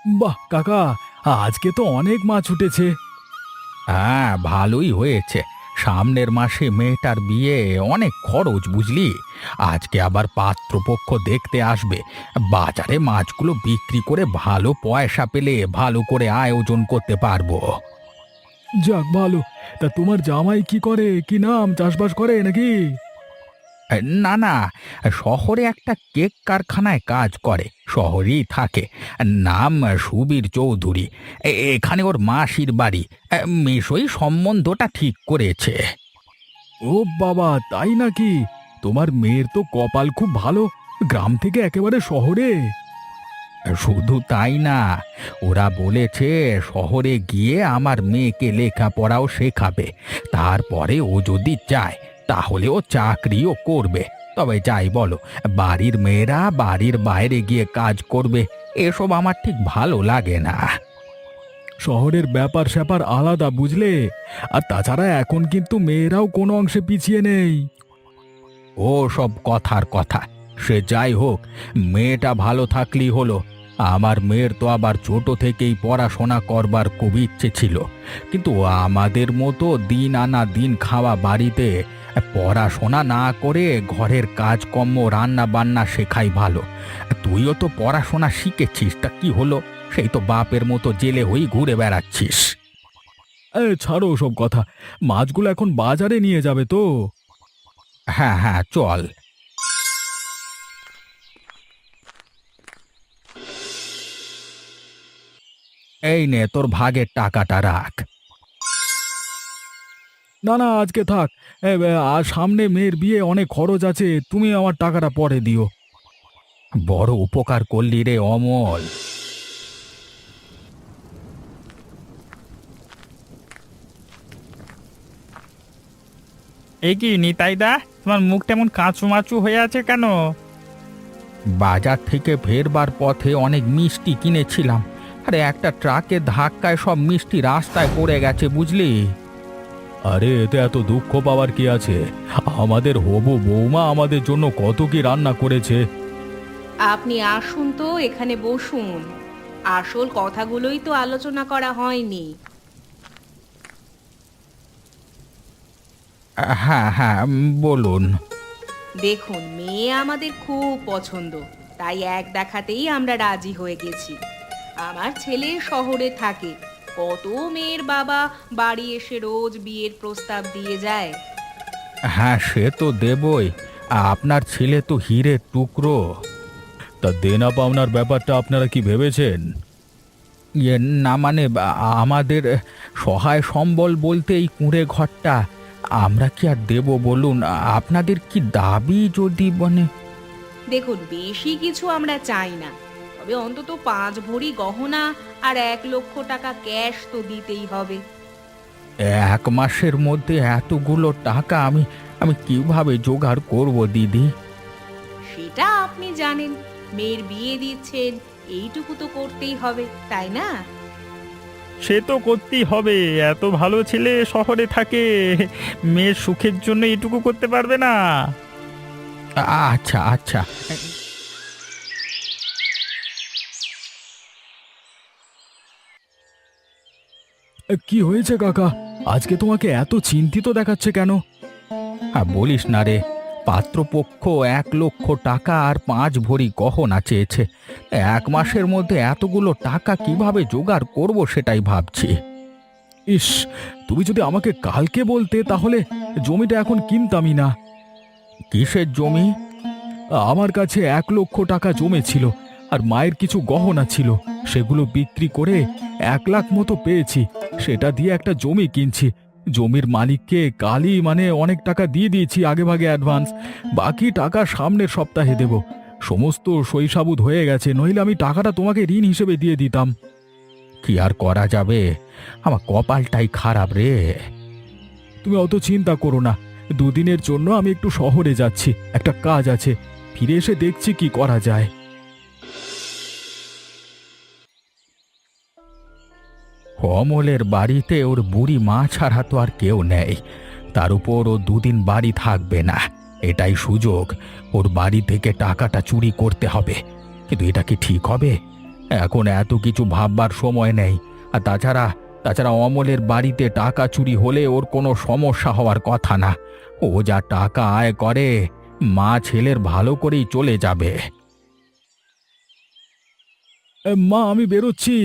বাহ কাকা, আজকে তো অনেক মাছ উঠেছে। হ্যাঁ, ভালোই হয়েছে। সামনের মাসে মেয়েটার বিয়ে, অনেক খরচ বুঝলি। আজকে আবার পাত্রপক্ষ দেখতে আসবে। বাজারে মাছগুলো বিক্রি করে ভালো পয়সা পেলে ভালো করে আয়োজন করতে পারবো। যাক ভালো। তা তোমার জামাই কি করে, কি নাম, চাষবাস করে নাকি? না না, শহরে একটা কেক কারখানায় কাজ করে, শহরেই থাকে। নাম সুবীর চৌধুরী। এখানে ওর মাসির বাড়ি। মেশোই সম্বন্ধটা ঠিক করেছে। ও বাবা, তাই নাকি? তোমার মেয়ের তো কপাল খুব ভালো, গ্রাম থেকে একেবারে শহরে। শুধু তাই না, ওরা বলেছে শহরে গিয়ে আমার মেয়েকে লেখাপড়াও শেখাবে। তারপরে ও যদি চায় তাহলে ও চাকরিও করবে। তবে যাই বলো, বাড়ির মেয়েরা বাড়ির বাইরে গিয়ে কাজ করবে, এসব আমার ঠিক ভালো লাগে না। শহরের ব্যাপার স্যাপার আলাদা, বুঝলে? আর তাছাড়া এখন কিন্তু মেয়েরাও কোনো অংশে পিছিয়ে নেই। ও সব কথার কথা। সে যাই হোক, মেয়েটা ভালো থাকলেই হলো। আমার মেয়ের তো আবার ছোট থেকেই পড়াশোনা করবার খুব ইচ্ছে ছিল, কিন্তু আমাদের মতো দিন আনা দিন খাওয়া বাড়িতে পড়াশোনা না করে ঘরের কাজকর্ম রান্না বান্না শেখাই ভালো। তুইও তো পড়াশোনা শিখেছিস, তা কি হলো? সেই তো বাপের মতো জেলে হয়ে ঘুরে বেড়াচ্ছিস। ছাড়ো ওসব কথা। মাছগুলো এখন বাজারে নিয়ে যাবে তো? হ্যাঁ হ্যাঁ, চল। এই নে তোর ভাগের টাকাটা রাখ। না না, আজকে থাক। আর সামনে মেয়ের বিয়ে, অনেক খরচ আছে, তুমি আমার টাকাটা পরে দিও। বড় উপকার করলি রে অমল। এ কি নিতাইদা, তোমার মুখটা এমন কাঁচু মাচু হয়ে আছে কেন? বাজার থেকে ফেরবার পথে অনেক মিষ্টি কিনেছিলাম, আরে একটা ট্রাকের ধাক্কায় সব মিষ্টি রাস্তায় পড়ে গেছে বুঝলি। আরে এতে এত দুঃখ পাওয়ার কি আছে? আমাদের হবু বৌমা আমাদের জন্য কত কি রান্না করেছে। আপনি আসুন তো, এখানে বসুন। আসল কথাগুলোই তো আলোচনা করা হয়নি। হ্যাঁ হ্যাঁ, বলুন। দেখুন, মেয়ে আমাদের খুব পছন্দ, তাই এক দেখাতেই আমরা রাজি হয়ে গেছি। আমার ছেলে শহরে থাকে, কত মেয়ের বাবা বাড়ি এসে রোজ বিয়ের প্রস্তাব দিয়ে যায়। হ্যাঁ সে তো দেবই, আপনার ছেলে তো হীরের টুকরো। তা দেনা পাওনার ব্যাপারটা আপনারা কি ভেবেছেন? ইয়ে না মানে, আমাদের সহায় সম্বল বলতে এই কুঁড়ে ঘরটা, আমরা কি আর দেব বলুন? আপনাদের কি দাবি যদি মানে? দেখুন, বেশি কিছু আমরা চাই না, তবে অন্তত 5 ভরি গহনা আর 1 লক্ষ টাকা ক্যাশ তো দিতেই হবে। এক মাসের মধ্যে এতগুলো টাকা আমি আমি কিভাবে জোগাড় করব দিদি? সেটা আপনি জানেন, মেয়ের বিয়ে দিচ্ছেন, এইটুকু তো করতেই হবে, তাই না? সে তো করতেই হবে, এত ভালো ছেলে শহরে থাকে, মেয়ের সুখের জন্য এটুকু করতে পারবে না? আচ্ছা আচ্ছা। কি হয়েছে কাকা? আজকে তোমাকে এত চিন্তিত দেখাচ্ছে কেন? বলিস না রে, পাত্রপক্ষ 1 লক্ষ টাকা আর 5 ভরি গহনা চেয়েছে। এক মাসের মধ্যে এতগুলো টাকা কিভাবে জোগাড় করব সেটাই ভাবছি। ইস, তুমি যদি আমাকে কালকে বলতে তাহলে জমিটা এখন কিনতামই না। কিসের জমি? আমার কাছে 1 লক্ষ টাকা জমেছিল, আর মায়ের কিছু গহনা ছিল, সেগুলো বিক্রি করে 1 লাখ মতো পেয়েছি। সেটা দিয়ে একটা জমি কিনছি। জমির মালিককে কালই অনেক টাকা দিয়ে দিয়েছি আগেভাগে অ্যাডভান্স। বাকি টাকা সামনের সপ্তাহে দেব। সমস্ত সইসাবুত হয়ে গেছে, নইলে আমি টাকাটা তোমাকে ঋণ হিসেবে দিয়ে দিতাম। কি আর করা যাবে, আমার কপালটাই খারাপ রে। তুমি অত চিন্তা করো না। দুদিনের জন্য আমি একটু শহরে যাচ্ছি, একটা কাজ আছে। ফিরে এসে দেখছি কি করা যায়। অমলের বাড়িতে ওর বুড়ি মা ছাড়া তো আর কেউ নেই। তার উপর ও দুদিন বাড়ি থাকবে না, এটাই সুযোগ। ওর বাড়ি থেকে টাকাটা চুরি করতে হবে। কিন্তু এটা কি ঠিক হবে? এখন এত কিছু ভাববার সময় নেই। আর তাছাড়া তাছাড়া অমলের বাড়িতে টাকা চুরি হলে ওর কোনো সমস্যা হওয়ার কথা না। ও যা টাকা আয় করে, মা ছেলের ভালো করেই চলে যাবে। মা, আমি বেরোচ্ছি।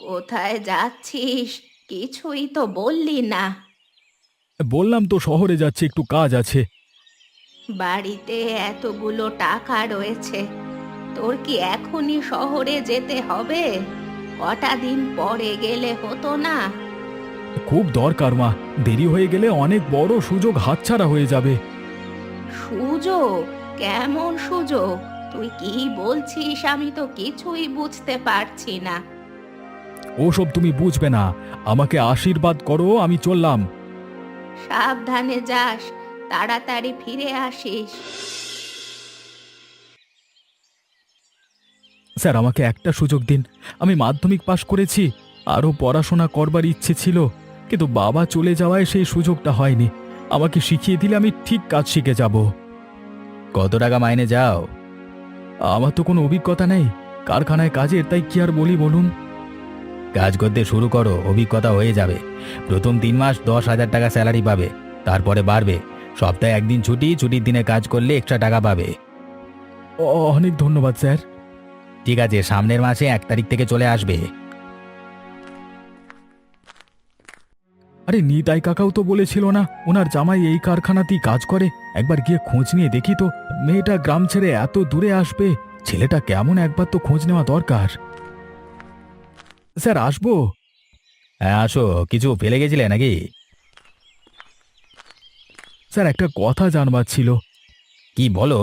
কোথায় যাচ্ছিস? কিছুই তো বললি না। বললাম তো শহরে যাচ্ছি, একটু কাজ আছে। বাড়িতে এতগুলো টাকা রয়েছে, তোর কি এখনই শহরে যেতে হবে? কটা দিন পরে গেলে হতো না? খুব দরকার মা, দেরি হয়ে গেলে অনেক বড় সুযোগ হাতছাড়া হয়ে যাবে। সুযোগ? কেমন সুযোগ? তুই কি বলছিস আমি তো কিছুই বুঝতে পারছি না। ওসব তুমি বুঝবে না, আমাকে আশীর্বাদ করো, আমি চললাম। সাবধানে যাস, তাড়াতাড়ি ফিরে আসিস। স্যার, আমাকে একটা সুযোগ দিন। আমি মাধ্যমিক পাশ করেছি, আরও পড়াশোনা করবার ইচ্ছে ছিল, কিন্তু বাবা চলে যাওয়ায় সেই সুযোগটা হয়নি। আমাকে শিখিয়ে দিলে আমি ঠিক কাজ শিখে যাব। কত টাকা মাইনে যাও? আমার তো কোনো অভিজ্ঞতা নেই কারখানায় কাজের, তাই কি আর বলি বলুন। কাজ করতে শুরু করো, অভিজ্ঞতা হয়ে যাবে। প্রথম 3 মাস 10,000 টাকা স্যালারি পাবে, তারপরে বাড়বে। সপ্তাহে একদিন ছুটি, ছুটির দিনে কাজ করলে এক্সট্রা টাকা পাবে। অনেক ধন্যবাদ স্যার। ঠিক আছে, সামনের মাসে 1 তারিখ থেকে চলে আসবে। আরে নিতাই কাকাও তো বলেছিল না ওনার জামাই এই কারখানাতেই কাজ করে? একবার গিয়ে খোঁজ নিয়ে দেখি তো। মেয়েটা গ্রাম ছেড়ে এত দূরে আসবে, ছেলেটা কেমন একবার তো খোঁজ নেওয়া দরকার। স্যার, আসবো? হ্যাঁ আসো। কিছু ফেলে গেছিলে নাকি? স্যার, একটা কথা জানবার ছিল। কি বলো?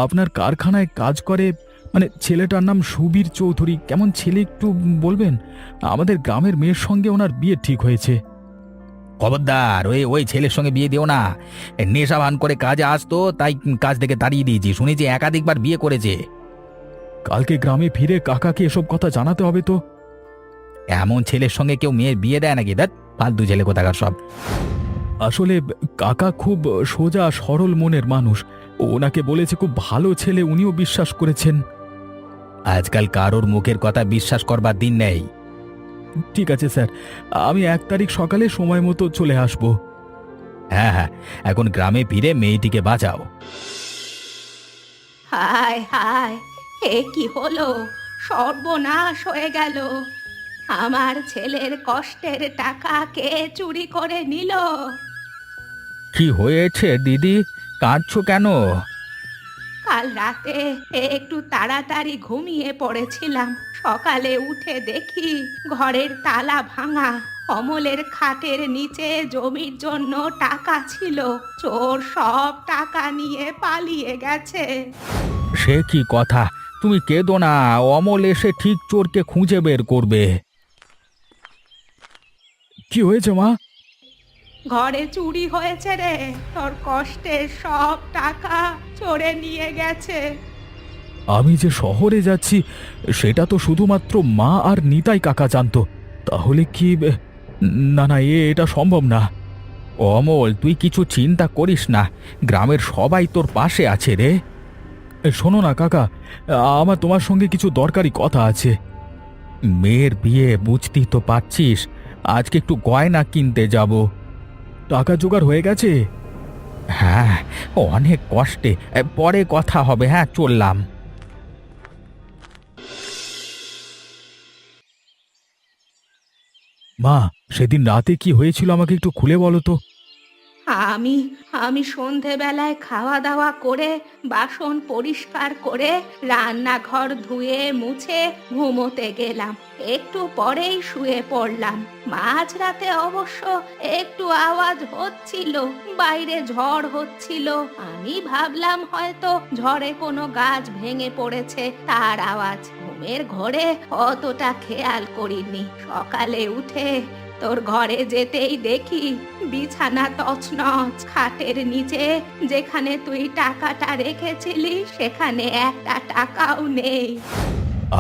আপনার কারখানায় কাজ করে, মানে ছেলেটার নাম সুবীর চৌধুরী, কেমন ছেলে একটু বলবেন? আমাদের গ্রামের মেয়ের সঙ্গে ওনার বিয়ে ঠিক হয়েছে। খবরদার, ওই ওই ছেলের সঙ্গে বিয়ে দিও না। নেশা ভান করে কাজে আসতো, তাই কাজ থেকে তাড়িয়ে দিয়েছি। শুনেছি একাধিকবার বিয়ে করেছে। কালকে গ্রামে ফিরে কাকাকে এসব কথা জানাতে হবে তো। এমন ছেলের সঙ্গে কেউ মেয়ের বিয়ে দেয় নাকি? দেখ, ফালতু ছেলে কোথাকার সব। আসলে কাকা খুব সোজা সরল মনের মানুষ, ওনাকে বলেছে খুব ভালো ছেলে, উনিও বিশ্বাস করেছেন। আজকাল কারোর মুখের কথা বিশ্বাস করবার দিন নেই। ঠিক আছে স্যার, আমি 1 তারিখ সকালে সময় মতো চলে আসব। হ্যাঁ হ্যাঁ, এখন গ্রামে ফিরে মেয়েটিকে বাঁচাও। হায় হায়, এ কি হলো? সর্বনাশ হয়ে গেল। আমার ছেলের কষ্টের টাকা কে চুরি করে নিল? কি হয়েছে দিদি, কাঁদছো কেন? কাল রাতে একটু তাড়াতাড়ি ঘুমিয়ে পড়েছিলাম, সকালে উঠে দেখি ঘরের তালা ভাঙা। অমলের খাটের নিচে জমির জন্য টাকা ছিল, চোর সব টাকা নিয়ে পালিয়ে গেছে। সে কি কথা, তুমি কেঁদো না, অমল এসে ঠিক চোরকে খুঁজে বের করবে। কি হয়েছে মা? ঘরে চুরি হয়েছে রে, তোর কষ্টের সব টাকা চোরে নিয়ে গেছে। আমি যে শহরে যাচ্ছি সেটা তো শুধুমাত্র মা আর নিতাই কাকা জানতো, তাহলে কি না না, এটা সম্ভব না। অমল, তুই কিছু চিন্তা করিস না, গ্রামের সবাই তোর পাশে আছে রে। শোনো না কাকা, আমার তোমার সঙ্গে কিছু দরকারি কথা আছে। মেয়ের বিয়ে, বুঝতেই তো পারছিস, আজকে একটু গয়না কিনতে যাব। টাকা জোগাড় হয়ে গেছে? হ্যাঁ, অনেক কষ্টে। পরে কথা হবে, হ্যাঁ চললাম। মা, সেদিন রাতে কি হয়েছিল আমাকে একটু খুলে বলো তো। আমি আমি সন্ধেবেলায় খাওয়া দাওয়া করে বাসন পরিষ্কার করে রান্নাঘর ধুয়ে মুছে ঘুমোতে গেলাম, একটু পরেই শুয়ে পড়লাম। মাঝরাতে অবশ্য একটু আওয়াজ হচ্ছিল, বাইরে ঝড় হচ্ছিল। আমি ভাবলাম হয়তো ঝড়ে কোনো গাছ ভেঙে পড়েছে, তার আওয়াজ। ঘুমের ঘোরে অতটা খেয়াল করিনি। সকালে উঠে তোর ঘরে যেতেই দেখি বিছানা তছনছ, খাটের নিচে যেখানে তুই টাকাটা রেখেছিলি সেখানে একটা টাকাও নেই।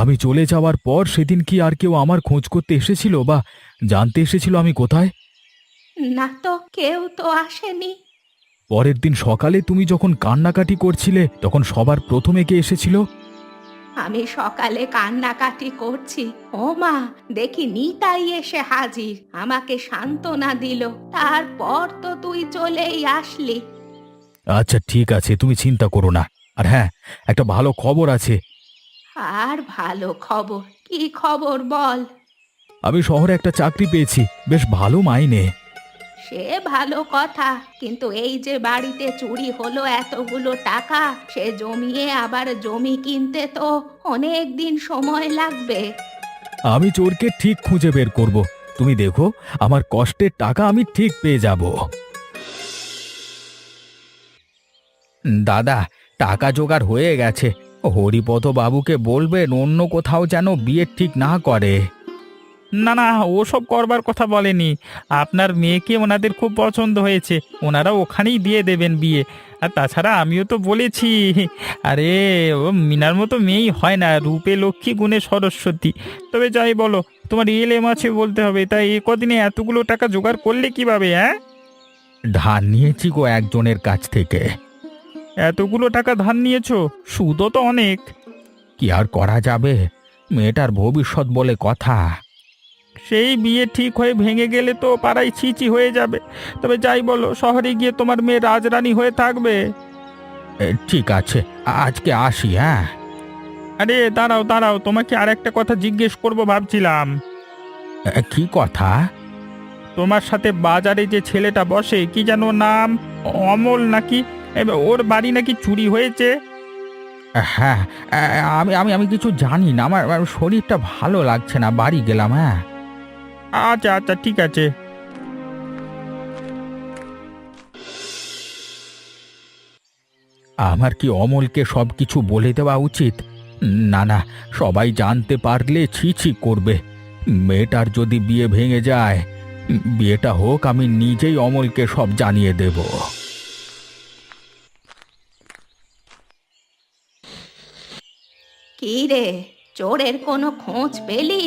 আমি চলে যাওয়ার পর সেদিন কি আর কেউ আমার খোঁজ করতে এসেছিল বা জানতে এসেছিল আমি কোথায়? না তো, কেউ তো আসেনি। পরের দিন সকালে তুমি যখন কান্নাকাটি করছিলে তখন সবার প্রথমে কে এসেছিল? আমি সকালে কান্নাকাটি করছি, ও মা দেখি নিতাই এসে হাজির, আমাকে সান্ত্বনা দিল। তারপর তো তুই চলেই আসলি। আচ্ছা ঠিক আছে, তুমি চিন্তা করো না। আর হ্যাঁ, একটা ভালো খবর আছে। আর ভালো খবর? কি খবর বল। আমি শহরে একটা চাকরি পেয়েছি, বেশ ভালো মাইনে। সে ভালো কথা, কিন্তু এই যে বাড়িতে চুরি হলো এতগুলো টাকা, সে জমিয়ে আবার জমি কিনতে তো অনেক দিন সময় লাগবে। আমি চোরকে ঠিক খুঁজে বের করব। তুমি দেখো, আমার কষ্টের টাকা আমি ঠিক পেয়ে যাব। দাদা, টাকা জোগাড় হয়ে গেছে। হরিপদ বাবুকে বলবেন অন্য কোথাও যেন বিয়ে ঠিক না করে। না না, ওসব করবার কথা বলেনি। আপনার মেয়েকে ওনাদের খুব পছন্দ হয়েছে, ওনারা ওখানেই দিয়ে দেবেন বিয়ে। আর তাছাড়া আমিও তো বলেছি, আরে ও মিনার মতো মেয়েই হয় না, রূপে লক্ষ্মী গুণে সরস্বতী। তবে যাই বলো, তোমার এলএম আছে বলতে হবে, তাই এ কদিনে এতগুলো টাকা জোগাড় করলে কিভাবে? হ্যাঁ, ধার নিয়েছি গো একজনের কাছ থেকে। এতগুলো টাকা ধার নিয়েছো? সুদও তো অনেক। কি আর করা যাবে, মেয়েটার ভবিষ্যৎ বলে কথা। সেই বিয়ে ঠিক হয়ে ভেঙে গেলে তো পাড়ায় ছিচি হয়ে যাবে। তবে যাই বলো, শহরে গিয়ে তোমার মেয়ে রাজরানী হয়ে থাকবে। ঠিক আছে, আজকে আসি। হ্যাঁ, আরে দাঁড়াও দাঁড়াও, তোমাকে আর একটা কথা জিজ্ঞেস করব ভাবছিলাম। কি কথা? তোমার সাথে বাজারে যে ছেলেটা বসে, কি যেন নাম, অমল নাকি? ওর বাড়ি নাকি চুরি হয়েছে। হ্যাঁ, আমি আমি আমি কিছু জানি না, আমার শরীরটা ভালো লাগছে না, বাড়ি গেলাম। হ্যাঁ, আচ্ছা আচ্ছা, ঠিক আছে। আমার কি অমলকে সব কিছু বলে দেওয়া উচিত? না না, সবাই জানতে পারলে ছি ছি করবে। মেয়েটার যদি বিয়ে ভেঙে যায়, বিয়েটা হোক, আমি নিজেই অমলকে সব জানিয়ে দেব। কি রে, চোরের কোনো খোঁজ পেলি?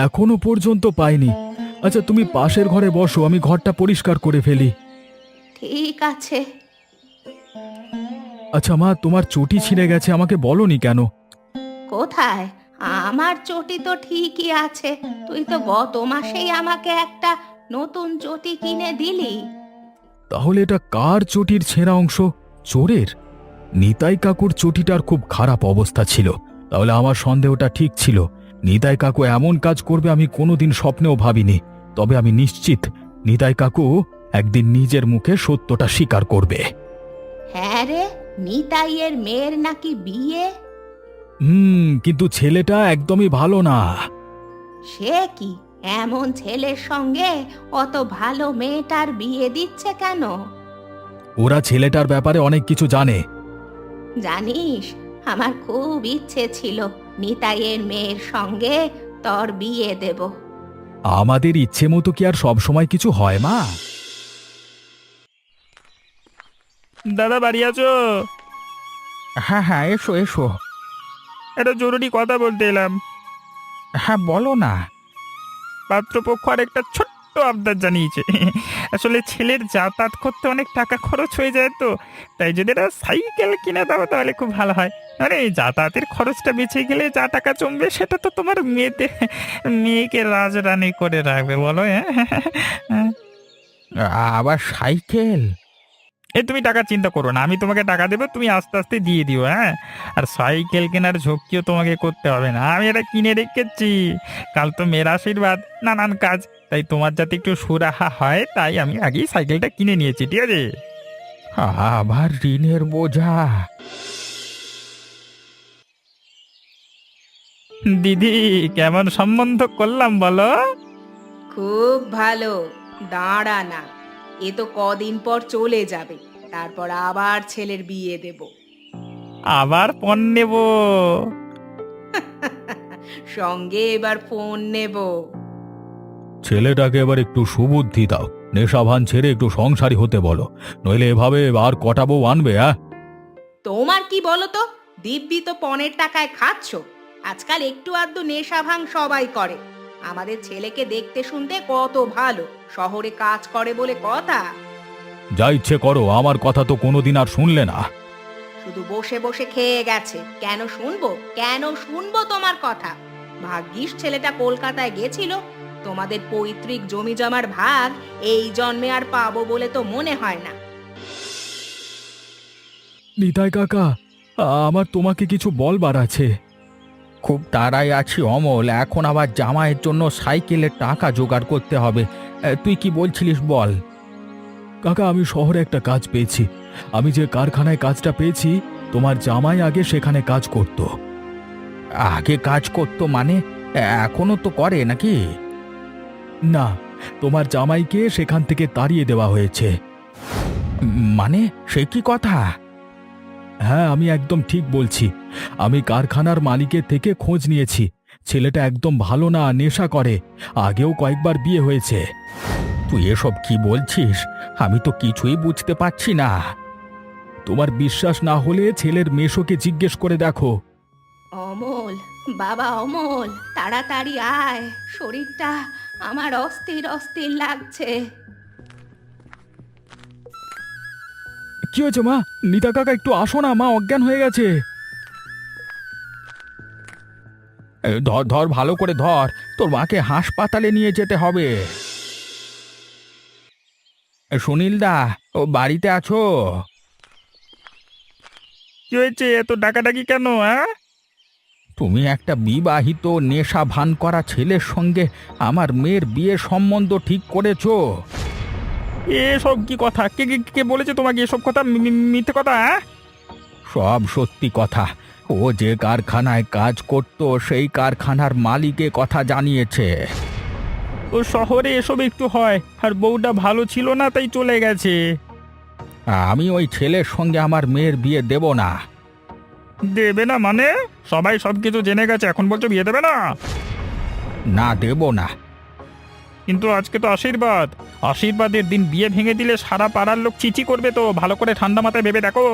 এখনো পর্যন্ত পাইনি। আচ্ছা তুমি পাশের ঘরে বসো, আমি ঘরটা পরিষ্কার করে ফেলি। ঠিক আছে। আচ্ছা মা, তোমার চটি ছিঁড়ে গেছে, আমাকে বলনি কেন? কোথায়? আমার চটি তো ঠিকই আছে। তুই তো গত মাসেই আমাকে একটা নতুন চটি কিনে দিলি। তাহলে এটা কার চটির ছেঁড়া অংশ? চোরের? নিতাই কাকুর চটিটার খুব খারাপ অবস্থা ছিল। তাহলে আমার সন্দেহটা ঠিক ছিল। নিতাই কাকু এমন কাজ করবে আমি কোনোদিন স্বপ্নেও ভাবিনি। তবে আমি নিশ্চিত নিতাই কাকু একদিন নিজের মুখে সত্যটা স্বীকার করবে। হ্যাঁ রে, নিতাইয়ের মেয়ের নাকি বিয়ে? কিন্তু ছেলেটা একদমই ভালো না। সে কি, এমন ছেলের সঙ্গে অত ভালো মেয়েটার বিয়ে দিচ্ছে কেন? ওরা ছেলেটার ব্যাপারে অনেক কিছু জানে। জানিস, আমার খুব ইচ্ছে ছিল নিতাইয়ের মেয়ের সঙ্গে তোর বিয়ে দেব। আমাদের ইচ্ছে মতো কি আর সব সময় কিছু হয় মা? দাদা বাড়ি আছো? হ্যাঁ হ্যাঁ, এসো এসো। একটা জরুরি কথা বলতে এলাম। হ্যাঁ, বলো না। পাত্রপক্ষ আর একটা ছোট্ট আবদার জানিয়েছে। আসলে ছেলের যাতায়াত করতে অনেক টাকা খরচ হয়ে যায় তো, তাই যদি একটা সাইকেল কিনে দাও তাহলে খুব ভালো হয়। আরে এই যাতায়াতের খরচটা বেঁচে গেলে যা টাকা জমবে সেটা তো তোমার মেয়েকে রাজরানী করে রাখবে, বলো? হ্যাঁ, আবার সাইকেল? এই তুমি টাকা চিন্তা করো না, আমি তোমাকে টাকা দেবো, তুমি আস্তে আস্তে দিয়ে দিও। হ্যাঁ, আর সাইকেল কেনার ঝক্কিও তোমাকে করতে হবে না, আমি এটা কিনে রেখেছি। কাল তো মেয়ের আশীর্বাদ, নানান কাজ, তাই তোমার যাতে একটু সুরাহা হয় তাই আমি আগেই সাইকেলটা কিনে নিয়েছি, ঠিক আছে? আবার ঋণের বোঝা? দিদি, কেমন সম্বন্ধ করলাম বলো? খুব ভালো। দাঁড়া না, এ তো কদিন পর চলে যাবে, তারপর আবার ছেলের বিয়ে দেব। আবার পণ নেব। সঙ্গে এবার ফোন নেব। ছেলেটাকে এবার একটু সুবুদ্ধি দাও, নেশাভান ছেড়ে একটু সংসারী হতে বলো, নইলে এভাবে আর কটা বউ আনবে? তোমার কি বলো তো, দিব্যি তো পণের টাকায় খাচ্ছ। আজকাল একটু আধটু নেশা ভাঙ সবাই করে। আমাদের ছেলেকে দেখতে শুনতে কত ভালো, শহরে কাজ করে বলে কথা। যা ইচ্ছে করো, আমার কথা তো কোনোদিন আর শুনলে না। শুধু বসে বসে খেয়ে গেছে। কেন শুনবো, কেন শুনবো তোমার কথা? ভাগ্যিস ছেলেটা কলকাতায় গেছিল। তোমাদের পৈতৃক জমি জমার ভাগ এই জন্মে আর পাবো বলে তো মনে হয় না। নিতাই কাকা, আমার তোমাকে কিছু বলবার আছে। খুব তাড়ায় আছি অমল, এখন আবার জামাইয়ের জন্য সাইকেলের টাকা জোগাড় করতে হবে। তুই কি বলছিলিস বল। কাকা, আমি শহরে একটা কাজ পেয়েছি। আমি যে কারখানায় কাজটা পেয়েছি, তোমার জামাই আগে সেখানে কাজ করত। আগে কাজ করতো মানে? এখনো তো করে নাকি? না, তোমার জামাইকে সেখান থেকে তাড়িয়ে দেওয়া হয়েছে। মানে সে কি কথা? হ্যাঁ, আমি একদম ঠিক বলছি। আমি কারখানার মালিকের থেকে খোঁজ নিয়েছি। ছেলেটা একদম ভালো না, নেশা করে, আগেও কয়েকবার বিয়ে হয়েছে। তুই এসব কি বলছিস? আমি তো কিছুই বুঝতে পারছি না। তোমার বিশ্বাস না হলে ছেলের মেশোকে জিজ্ঞেস করে দেখো। অমল, বাবা অমল, তাড়াতাড়ি আয়, শরীরটা আমার অস্থির অস্থির লাগছে। কি হয়েছে মা? নিতা কাকা, একটু আসো না, মা অজ্ঞান হয়ে গেছে। ধর ধর, ভালো করে ধর, তোর মাকে হাসপাতালে নিয়ে যেতে হবে। সুনীল দা, ও বাড়িতে আছো? কি হয়েছে, এত ডাকাডাকি কেন? হ্যাঁ, তুমি একটা বিবাহিত নেশা ভান করা ছেলের সঙ্গে আমার মেয়ের বিয়ে সম্বন্ধ ঠিক করেছো। এসব কি কথা? কে কে কে বলেছে তোমাকে এসব কথা? মিথ্যে কথা? হ্যাঁ, সব সত্যি কথা। ও যে কারখানায় কাজ করত সেই কারখানার মালিকে কথা জানিয়েছে। ও শহরে এসব একটু হয়, আর বউটা ভালো ছিল না তাই চলে গেছে। আমি ওই ছেলের সঙ্গে আমার মেয়ের বিয়ে দেব না। দেবে না মানে? সবাই সবকিছু জেনে গেছে, এখন বলছো বিয়ে দেবে না? না, দেব না। কিন্তু আজকে তো আশীর্বাদ, আশীর্বাদের দিন বিয়ে ভেঙে দিলে সারা পাড়ার লোক চিচি করবে তো। ভালো করে ঠান্ডা মাথায় ভেবে দেখো।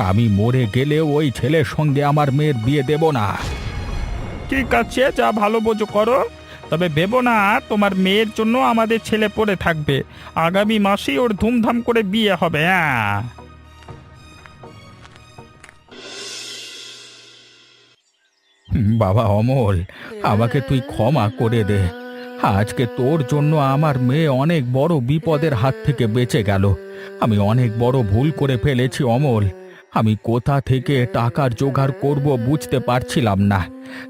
আমি মরে গেলেও ওই ছেলের সঙ্গে আমার মেয়ের বিয়ে দেব না। ঠিক আছে, যা ভালো বোঝো করো, তবে ভেবো না তোমার মেয়ের জন্য আমাদের ছেলে পড়ে থাকবে। আগামী মাসেই ওর ধুমধাম করে বিয়ে হবে। হ্যাঁ, বাবা অমল, আমাকে তুই ক্ষমা করে দে। আজকে তোর জন্য আমার মেয়ে অনেক বড় বিপদের হাত থেকে বেঁচে গেল। আমি অনেক বড় ভুল করে ফেলেছি অমল। আমি কোথা থেকে টাকার জোগাড় করব বুঝতে পারছিলাম না,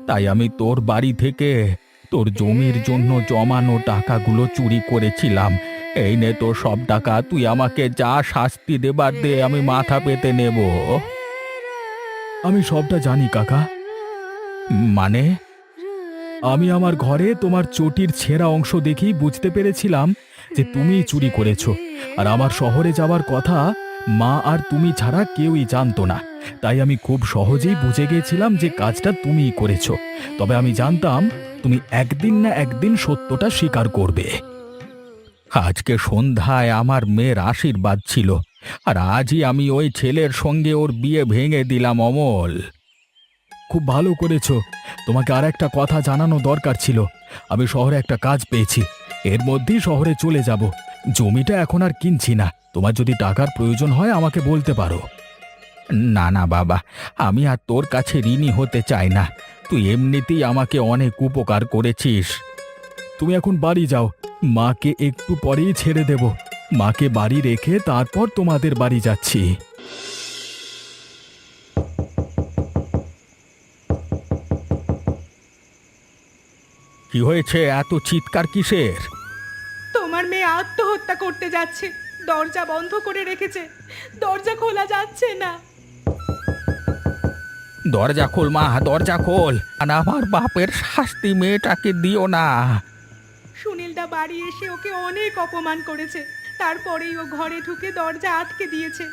তাই আমি তোর বাড়ি থেকে তোর জমির জন্য জমানো টাকাগুলো চুরি করেছিলাম। এই নে তোর সব টাকা, তুই আমাকে যা শাস্তি দেবার দে, আমি মাথা পেতে নেব। আমি সবটা জানি কাকা। মানে? আমি আমার ঘরে তোমার চটির ছেঁড়া অংশ দেখেই বুঝতে পেরেছিলাম যে তুমিই চুরি করেছো। আর আমার শহরে যাওয়ার কথা মা আর তুমি ছাড়া কেউই জানতো না। তাই আমি খুব সহজেই বুঝে গিয়েছিলাম যে কাজটা তুমিই করেছো। তবে আমি জানতাম তুমি একদিন না একদিন সত্যটা স্বীকার করবে। আজকে সন্ধ্যায় আমার মেয়ের আশীর্বাদ ছিল, আর আজই আমি ওই ছেলের সঙ্গে ওর বিয়ে ভেঙে দিলাম অমল। খুব ভালো করেছো। তোমাকে আর একটা কথা জানানো দরকার ছিল। আমি শহরে একটা কাজ পেয়েছি, এর মধ্যেই শহরে চলে যাব। জমিটা এখন আর কিনছি না। তোমার যদি টাকার প্রয়োজন হয় আমাকে বলতে পারো। না না বাবা, আমি আর তোর কাছে ঋণী হতে চাই না। তুই এমনিতেই আমাকে অনেক উপকার করেছিস। তুমি এখন বাড়ি যাও, মাকে একটু পরেই ছেড়ে দেব। মাকে বাড়ি রেখে তারপর তোমাদের বাড়ি যাচ্ছি। কি হয়েছে, এত চিৎকার কিসের? তোমার মেয়ে আত্মহত্যা করতে যাচ্ছে, দরজা বন্ধ করে রেখেছে, দরজা খোলা যাচ্ছে না। দরজা খোল মা, দরজা খোল, আর আমার বাপের শাস্তি মেয়েটাকে দিও না। সুনীলদা বাড়ি এসে ওকে অনেক অপমান করেছে, তারপরেই ও ঘরে ঢুকে দরজা আটকে দিয়েছে।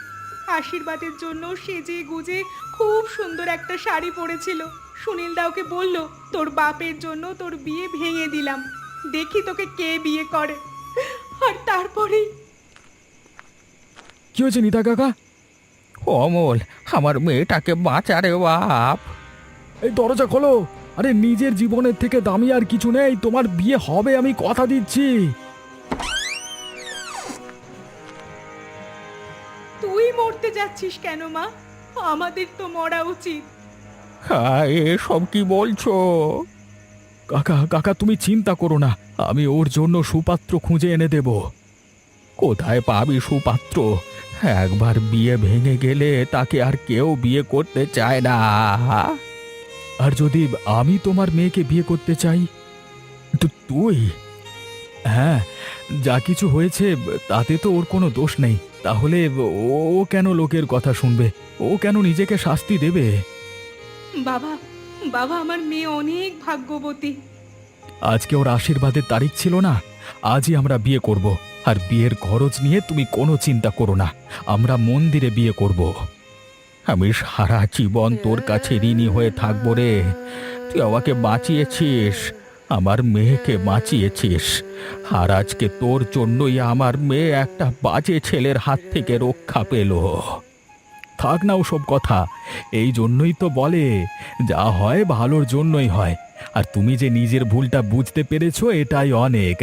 আশীর্বাদের জন্য সেজে গুজে খুব সুন্দর একটা শাড়ি পরেছিল। সুনীলদা ওকে বলল, তোর বাপের জন্য তোর বিয়ে ভেঙে দিলাম, দেখি তোকে কে বিয়ে করে। আর তারপরেই কি হয়েছে নিতা কাকা? অমল, আমার মেয়েটাকে বাঁচা রে বাপ। এই দরজা খোলো। আরে নিজের জীবনের থেকে দামি আর কিছু নেই, তোমার বিয়ে হবে, আমি কথা দিচ্ছি। তুই মরতে করতে যাচ্ছিস কেন মা? আমাদের তো মরা উচিত। এসব কি বলছো? কাকা কাকা তুমি চিন্তা করো না, আমি ওর জন্য সুপাত্র খুঁজে এনে দেব। কোথায় পাবি সুপাত্র? একবার বিয়ে ভেঙে গেলে তাকে আর কেউ বিয়ে করতে চায় না। আর যদি আমি তোমার মেয়েকে বিয়ে করতে চাই? তুই? হ্যাঁ, যা কিছু হয়েছে তাতে তো ওর কোনো দোষ নেই, তাহলে ও কেন লোকের কথা শুনবে? ও কেন নিজেকে শাস্তি দেবে? বাবা, বাবা, আমার মেয়ে অনেক ভাগ্যবতী। আজকে ওর আশীর্বাদের তারিখ ছিল না, আজই আমরা বিয়ে করব। আর বিয়ের খরচ নিয়ে তুমি কোনো চিন্তা করো না, আমরা মন্দিরে বিয়ে করব। আমি সারা জীবন তোর কাছে ঋণী হয়ে থাকবো রে। তুই আমাকে বাঁচিয়েছিস, আমার মেয়েকে বাঁচিয়েছিস, আর আজকে তোর জন্যই আমার মেয়ে একটা বাজে ছেলের হাত থেকে রক্ষা পেল। থাক না ওসব কথা, এই জন্যই তো বলে যা হয় ভালোর জন্যই হয়। আর তুমি যে নিজের ভুলটা বুঝতে পেরেছো এটাই অনেক।